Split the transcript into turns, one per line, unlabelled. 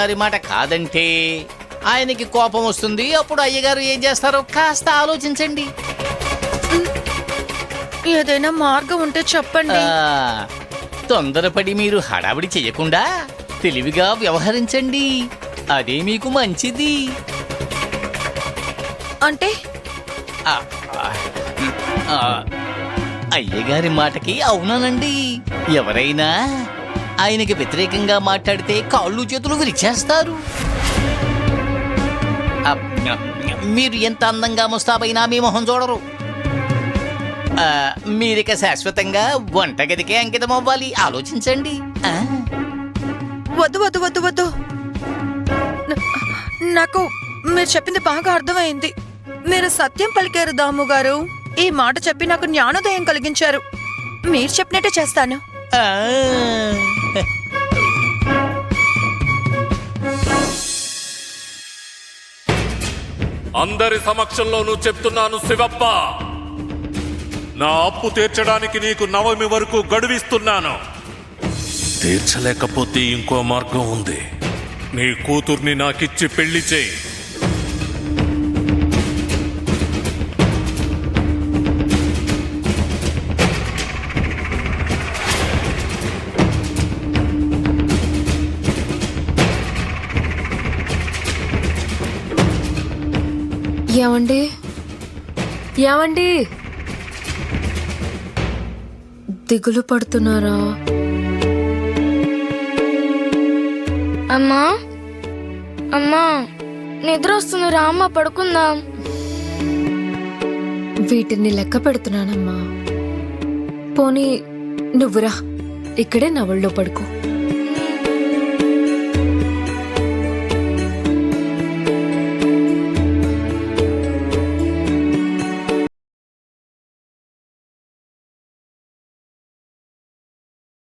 గారి మాట కాదంటే ఆయనకి కోపం వస్తుంది. అప్పుడు అయ్యగారు ఏం చేస్తారో కాస్త ఆలోచించండి.
ఏదైనా మార్గం ఉంటే చెప్పండి.
తొందరపడి మీరు హడావిడి చెయ్యకుండా తెలివిగా వ్యవహరించండి. అదే మీకు మంచిది.
అంటే
అయ్యగారి మాటకి అవునానండి. ఎవరైనా ఆయనకి వ్యతిరేకంగా మాట్లాడితే కాళ్ళు చేతులు విరిచేస్తారు. మీరు ఎంత అందంగా ముస్తాబైనా మీ మొహం చూడరు. మీరిక శాశ్వతంగా వంటగదికే అంకితం అవ్వాలి. ఆలోచించండి.
వద్దు వద్దు వద్దు వద్దు. నాకు మీరు చెప్పింది బాగా అర్థమైంది. మీరు సత్యం పలికారు దాము గారు. ఈ మాట చెప్పి నాకు జ్ఞానోదయం కలిగించారు. మీరు చెప్పినట్టే చేస్తాను.
అందరి సమక్షంలోనూ చెప్తున్నాను శివప్ప, నా అప్పు తీర్చడానికి నీకు నవమి వరకు గడువిస్తున్నాను. తీర్చలేకపోతే ఇంకో మార్గం ఉంది. నీ కూతుర్ని నాకిచ్చి పెళ్లి చేయి.
ఏమండి ఏమండి దిగులు పడుతున్నారా?
అమ్మా అమ్మా, నిద్ర వస్తుంది, రామ్మ పడుకుందాం.
వీటిని లెక్క పెడుతున్నానమ్మా. పోనీ నువ్వురా, ఇక్కడే నా ఒళ్ళో పడుకో.